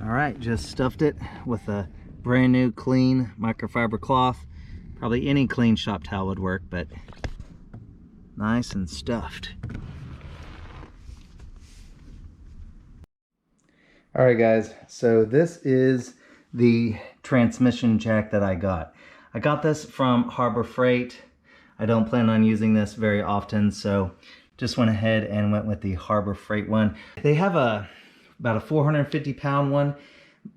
All right, just stuffed it with a brand new clean microfiber cloth. Probably any clean shop towel would work, but nice and stuffed. All right guys, so this is the transmission jack that I got. I got this from Harbor Freight. I don't plan on using this very often, so just went ahead and went with the Harbor Freight one. They have about a 450 pound one,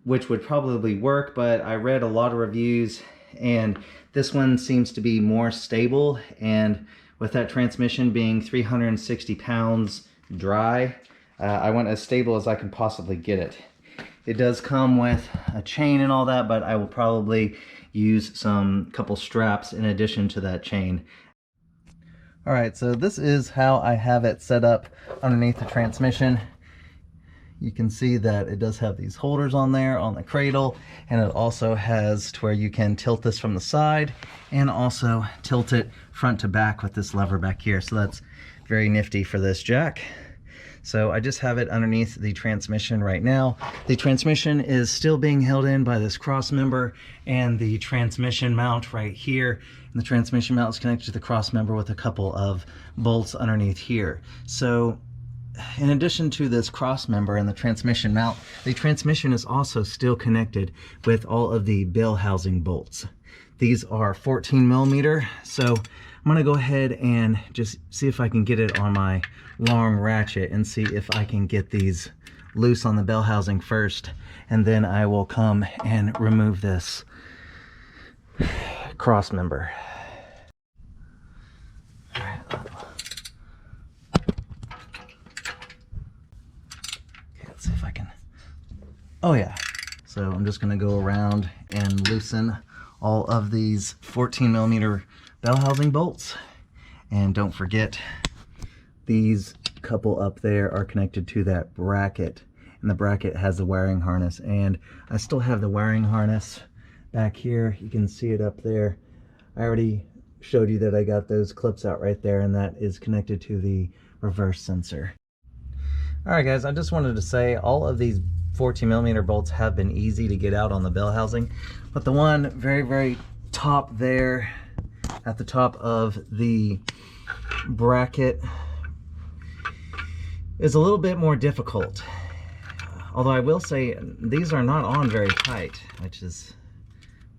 which would probably work, but I read a lot of reviews and this one seems to be more stable, and with that transmission being 360 pounds dry, I went as stable as I can possibly get it. It does come with a chain and all that, but I will probably use some couple straps in addition to that chain. All right, so this is how I have it set up underneath the transmission. You can see that it does have these holders on there on the cradle, and it also has to where you can tilt this from the side and also tilt it front to back with this lever back here. So that's very nifty for this jack. So I just have it underneath the transmission right now. The transmission is still being held in by this cross member and the transmission mount right here. And the transmission mount is connected to the cross member with a couple of bolts underneath here. So in addition to this cross member and the transmission mount, the transmission is also still connected with all of the bell housing bolts. These are 14 millimeter. So I'm gonna go ahead and just see if I can get it on my long ratchet and see if I can get these loose on the bell housing first, and then I will come and remove this cross member. See if I can. Oh yeah. So I'm just going to go around and loosen all of these 14 millimeter bell housing bolts. And don't forget, these couple up there are connected to that bracket, and the bracket has the wiring harness, and I still have the wiring harness back here. You can see it up there. I already showed you that I got those clips out right there, and that is connected to the reverse sensor. Alright guys, I just wanted to say all of these 14 millimeter bolts have been easy to get out on the bell housing, but the one very top there at the top of the bracket is a little bit more difficult. Although I will say these are not on very tight, which is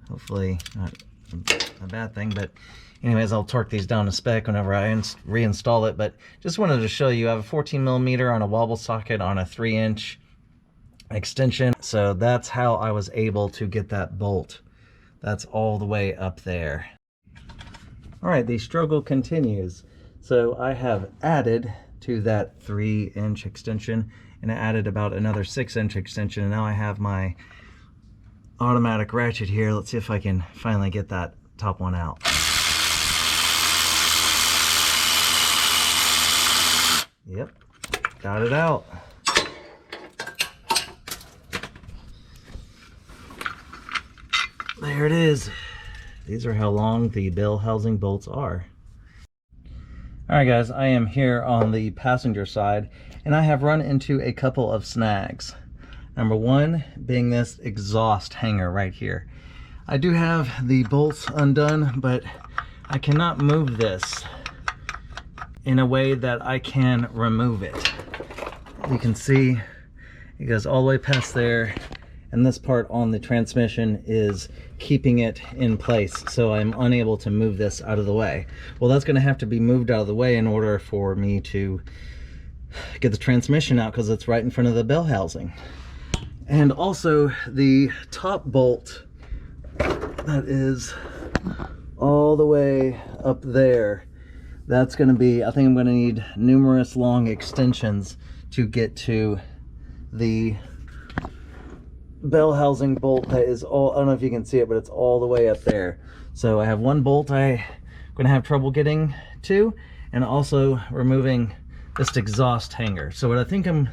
hopefully not a bad thing, but anyways, I'll torque these down to spec whenever I reinstall it. But just wanted to show you, I have a 14 millimeter on a wobble socket on a 3-inch extension. So that's how I was able to get that bolt. That's all the way up there. All right, the struggle continues. So I have added to that 3-inch extension, and I added about another 6-inch extension, and now I have my automatic ratchet here. Let's see if I can finally get that top one out. Yep, got it out. There it is. These are how long the bell housing bolts are. Alright guys, I am here on the passenger side, and I have run into a couple of snags. Number one being this exhaust hanger right here. I do have the bolts undone, but I cannot move this in a way that I can remove it. You can see it goes all the way past there, and this part on the transmission is keeping it in place, so I'm unable to move this out of the way. Well, that's going to have to be moved out of the way in order for me to get the transmission out, because it's right in front of the bell housing. And also the top bolt that is all the way up there, that's going to be, I think I'm going to need numerous long extensions to get to the bell housing bolt that is all, I don't know if you can see it, but it's all the way up there. So I have one bolt I'm going to have trouble getting to, and also removing this exhaust hanger. So what I think I'm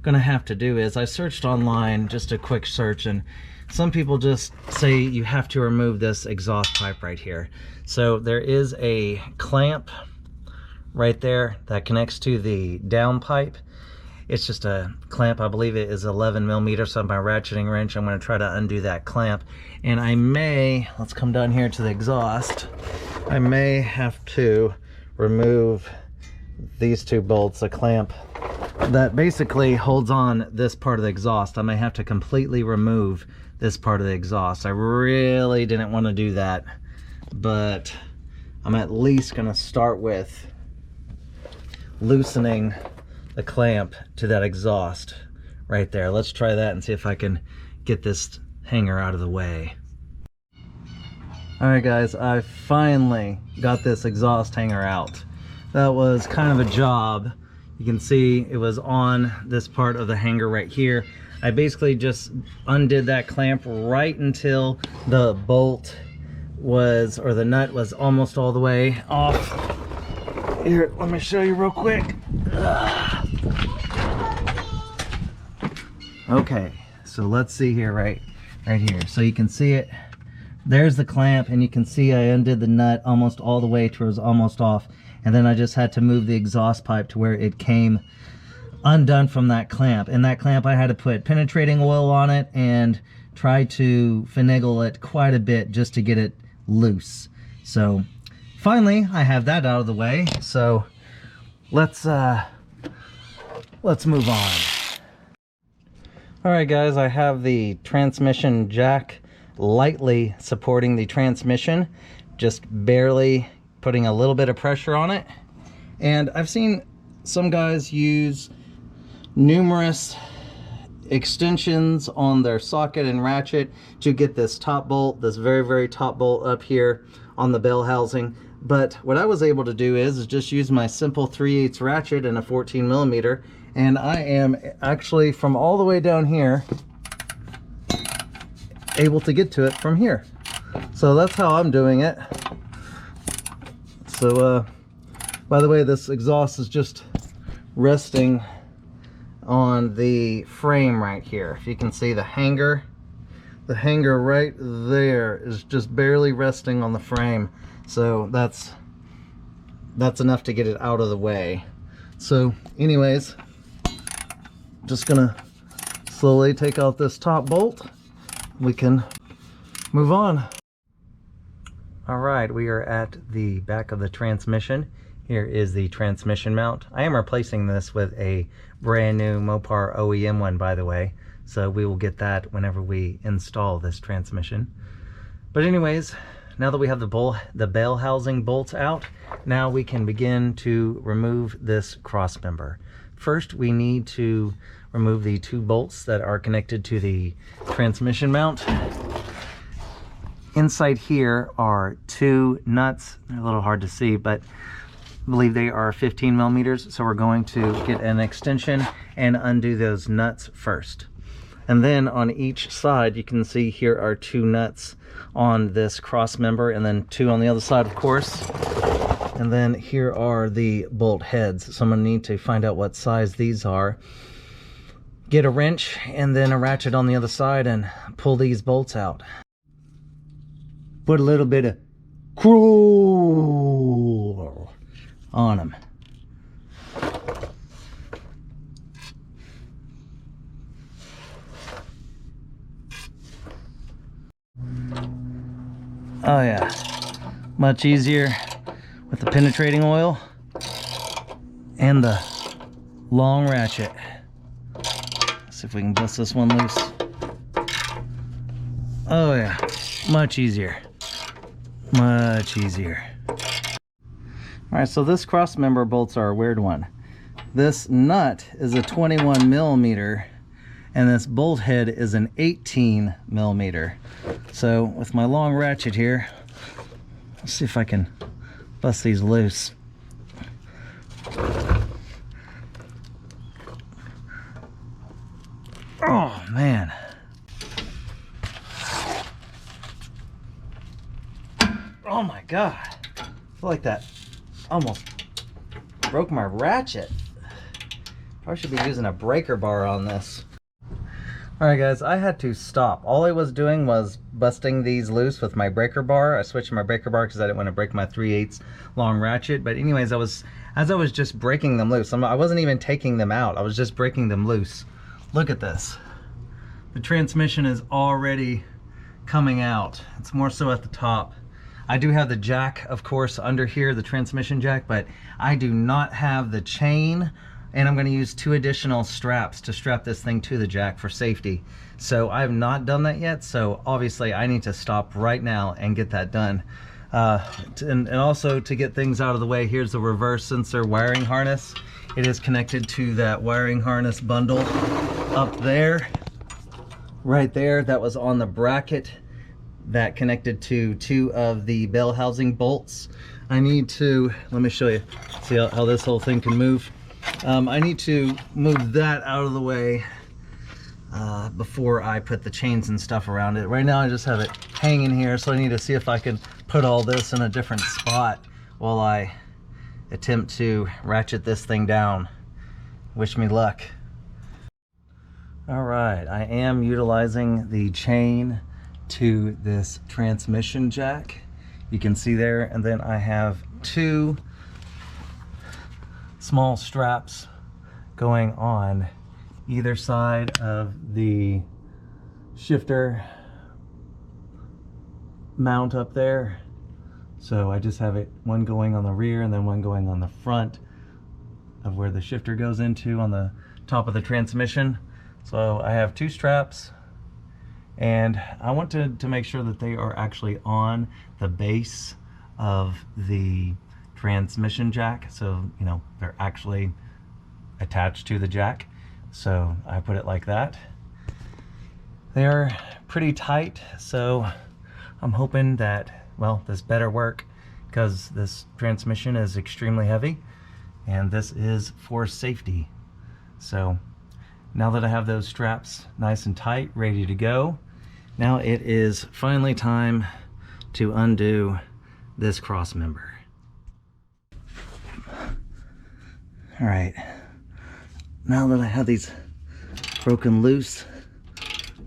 going to have to do is, I searched online, just a quick search, and some people just say you have to remove this exhaust pipe right here. So there is a clamp right there that connects to the down pipe. It's just a clamp. I believe it is 11 millimeters. So my ratcheting wrench, I'm going to try to undo that clamp. And I may, let's come down here to the exhaust. I may have to remove these two bolts, a clamp that basically holds on this part of the exhaust. I may have to completely remove this part of the exhaust. I really didn't want to do that, but I'm at least going to start with loosening the clamp to that exhaust right there. Let's try that and see if I can get this hanger out of the way. All right guys, I finally got this exhaust hanger out. That was kind of a job. You can see it was on this part of the hanger right here. I basically just undid that clamp right until the bolt was, or the nut was almost all the way off. Here, let me show you real quick. Okay, so let's see here, right here. So you can see it. There's the clamp, and you can see I undid the nut almost all the way to where it was almost off. And then I just had to move the exhaust pipe to where it came undone from that clamp. And that clamp, I had to put penetrating oil on it and try to finagle it quite a bit just to get it loose. So finally, I have that out of the way. So let's move on. All right, guys, I have the transmission jack lightly supporting the transmission, just barely putting a little bit of pressure on it. And I've seen some guys use numerous extensions on their socket and ratchet to get this top bolt, this very top bolt up here on the bell housing. But what I was able to do is just use my simple 3/8 ratchet and a 14 millimeter, and I am actually from all the way down here able to get to it from here. So that's how I'm doing it. So by the way, this exhaust is just resting on the frame right here. If you can see the hanger right there is just barely resting on the frame. So that's enough to get it out of the way. So anyways, just gonna slowly take out this top bolt. We can move on. All right, we are at the back of the transmission. Here is the transmission mount. I am replacing this with a brand new Mopar OEM one, by the way. So we will get that whenever we install this transmission. But anyways, now that we have the bell housing bolts out, now we can begin to remove this cross member. First, we need to remove the two bolts that are connected to the transmission mount. Inside here are two nuts. They're a little hard to see, but I believe they are 15 millimeters. So we're going to get an extension and undo those nuts first. And then on each side, you can see here are two nuts on this cross member, and then two on the other side, of course. And then here are the bolt heads. So I'm gonna need to find out what size these are. Get a wrench and then a ratchet on the other side and pull these bolts out. Put a little bit of cruel on them. Oh yeah, much easier with the penetrating oil and the long ratchet. Let's see if we can bust this one loose. Oh yeah, much easier. Much easier. Alright, so this cross member bolts are a weird one. This nut is a 21 millimeter and this bolt head is an 18 millimeter. So with my long ratchet here, let's see if I can bust these loose. Oh man. Oh my god. I feel like that almost broke my ratchet. Probably should be using a breaker bar on this. Alright guys, I had to stop. All I was doing was busting these loose with my breaker bar. I switched my breaker bar because I didn't want to break my 3/8 long ratchet. But anyways, as I was just breaking them loose, I wasn't even taking them out. I was just breaking them loose. Look at this. The transmission is already coming out. It's more so at the top. I do have the jack, of course, under here, the transmission jack, but I do not have the chain. And I'm going to use 2 additional straps to strap this thing to the jack for safety. So I have not done that yet, so obviously I need to stop right now and get that done. And also, to get things out of the way, here's the reverse sensor wiring harness. It is connected to that wiring harness bundle up there, right there. That was on the bracket that connected to 2 of the bell housing bolts. I need to, let me show you, see how this whole thing can move. I need to move that out of the way before I put the chains and stuff around it. Right now I just have it hanging here, so I need to see if I can put all this in a different spot while I attempt to ratchet this thing down. Wish me luck. Alright, I am utilizing the chain to this transmission jack. You can see there, and then I have 2 small straps going on either side of the shifter mount up there. So I just have one going on the rear and then one going on the front of where the shifter goes into on the top of the transmission. So I have 2 straps, and I want to make sure that they are actually on the base of the transmission jack, so you know they're actually attached to the jack. So I put it like that. They're pretty tight, so I'm hoping that, well, this better work, because this transmission is extremely heavy and this is for safety. So now that I have those straps nice and tight, ready to go, now it is finally time to undo this cross member. All right, now that I have these broken loose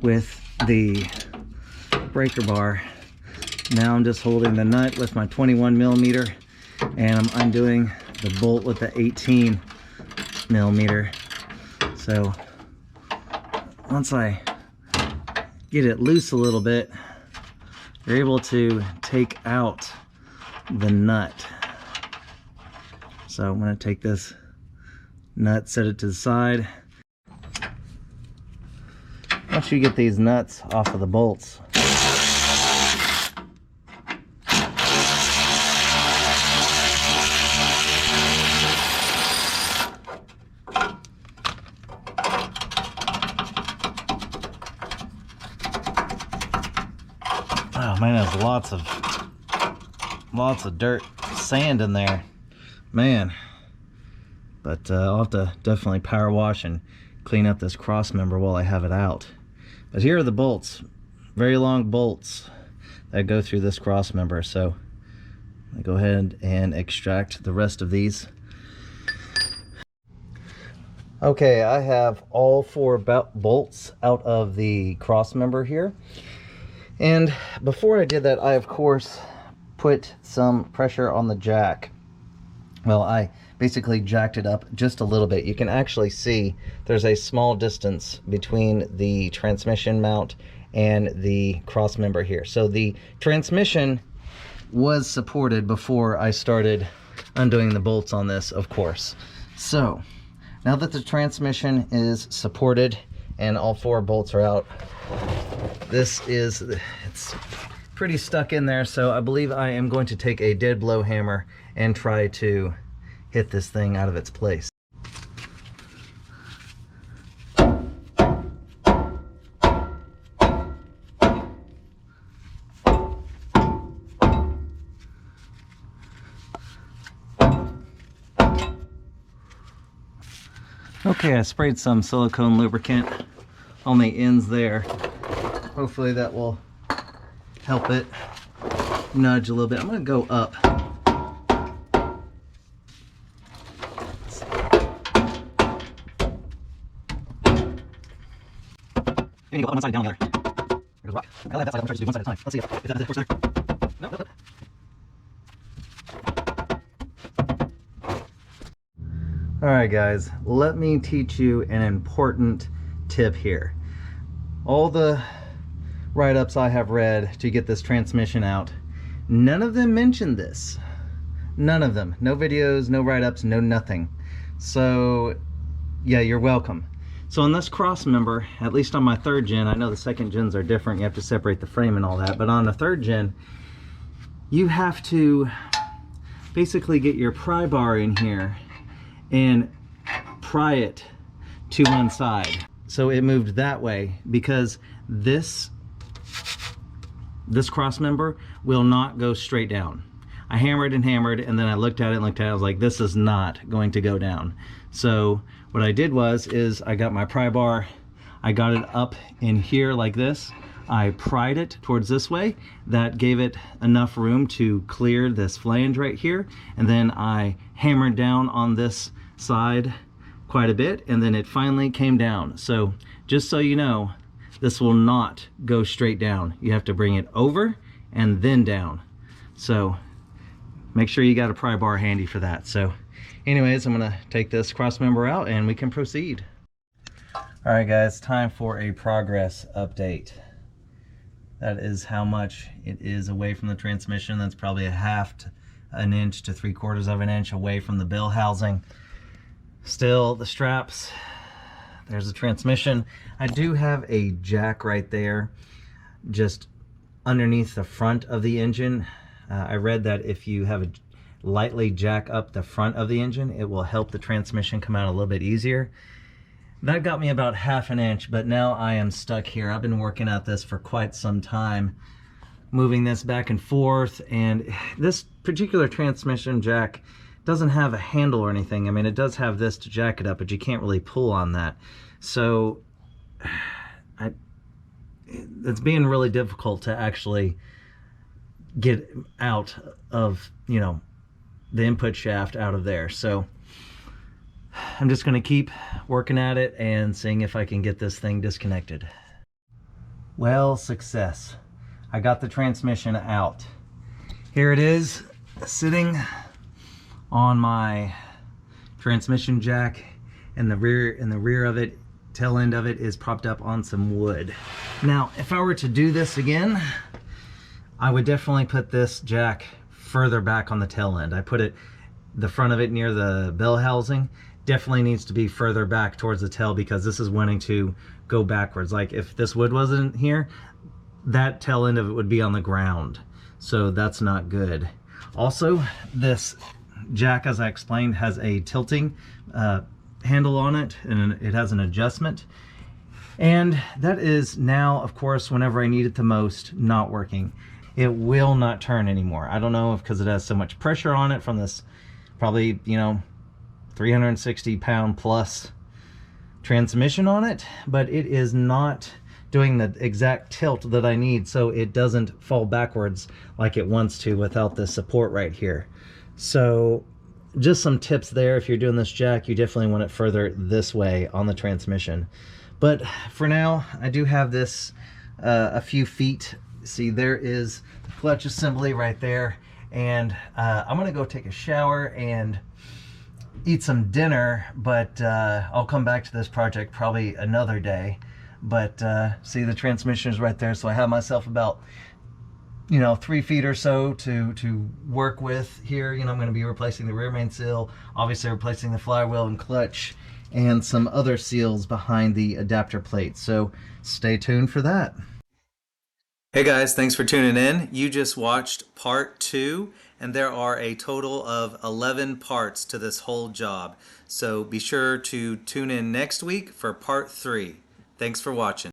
with the breaker bar, now I'm just holding the nut with my 21mm, and I'm undoing the bolt with the 18mm. So once I get it loose a little bit, you're able to take out the nut. So I'm going to take this nut, set it to the side. Once you get these nuts off of the bolts, oh man, there's lots of dirt, sand in there, man. But I'll have to definitely power wash and clean up this cross member while I have it out. But here are the bolts, very long bolts that go through this cross member. So I go ahead and extract the rest of these. Okay, I have all 4 bolts out of the cross member here. And before I did that, I of course put some pressure on the jack. Well, I basically jacked it up just a little bit. You can actually see there's a small distance between the transmission mount and the cross member here. So the transmission was supported before I started undoing the bolts on this, of course. So now that the transmission is supported and all 4 bolts are out, it's pretty stuck in there. So I believe I am going to take a dead blow hammer and try to hit this thing out of its place. Okay, I sprayed some silicone lubricant on the ends there. Hopefully that will help it nudge a little bit. I'm going to go up. You need to go up one side and down the other. There goes rock. I like that side. I'm going to try to do one side at a time. Let's see if that works there. No, no, no. Alright guys, let me teach you an important tip here. All the write-ups I have read to get this transmission out, none of them mention this. None of them. No videos, no write-ups, no nothing. So yeah, you're welcome. So on this Crossmember, at least on my 3rd gen, I know the 2nd gens are different, you have to separate the frame and all that, but on the 3rd gen, you have to basically get your pry bar in here and pry it to one side. So it moved that way because this Crossmember will not go straight down. I hammered and hammered, and then I looked at it and looked at it. I was like, this is not going to go down. So what I did is I got my pry bar, I got it up in here like this. I pried it towards this way. That gave it enough room to clear this flange right here. And then I hammered down on this side quite a bit, and then it finally came down. So just so you know, this will not go straight down. You have to bring it over and then down. So make sure you got a pry bar handy for that. So anyways, I'm gonna take this Crossmember out and we can proceed. All right guys, time for a progress update. That is how much it is away from the transmission. That's probably an inch to 3/4 of an inch away from the bill housing. Still, the straps, there's the transmission. I do have a jack right there, just underneath the front of the engine. I read that if you have a lightly jack up the front of the engine, it will help the transmission come out a little bit easier. That got me about 1/2 inch, but now I am stuck here. I've been working at this for quite some time, moving this back and forth, and this particular transmission jack doesn't have a handle or anything. I mean, it does have this to jack it up, but you can't really pull on that. So it's being really difficult to actually get out of, you know, the input shaft out of there. So I'm just going to keep working at it and seeing if I can get this thing disconnected. Well, success. I got the transmission out. Here it is, sitting on my transmission jack, and the rear of it, tail end of it, is propped up on some wood. Now, if I were to do this again, I would definitely put this jack further back on the tail end. I put the front of it near the bell housing. Definitely needs to be further back towards the tail because this is wanting to go backwards. Like if this wood wasn't here, that tail end of it would be on the ground. So that's not good. Also, this jack, as I explained, has a tilting handle on it, and it has an adjustment. And that is now, of course, whenever I need it the most, not working. It will not turn anymore. I don't know if because it has so much pressure on it from this probably, you know, 360 pound plus transmission on it, but it is not doing the exact tilt that I need so it doesn't fall backwards like it wants to without the support right here. So just some tips there. If you're doing this jack, you definitely want it further this way on the transmission. But for now, I do have this a few feet. See, there is the clutch assembly right there, and I'm gonna go take a shower and eat some dinner, but I'll come back to this project probably another day. But see, the transmission is right there, so I have myself about, you know, 3 feet or so to work with here. You know, I'm going to be replacing the rear main seal, obviously replacing the flywheel and clutch, and some other seals behind the adapter plate. So stay tuned for that. Hey guys, thanks for tuning in. You just watched part 2, and there are a total of 11 parts to this whole job. So be sure to tune in next week for part 3. Thanks for watching.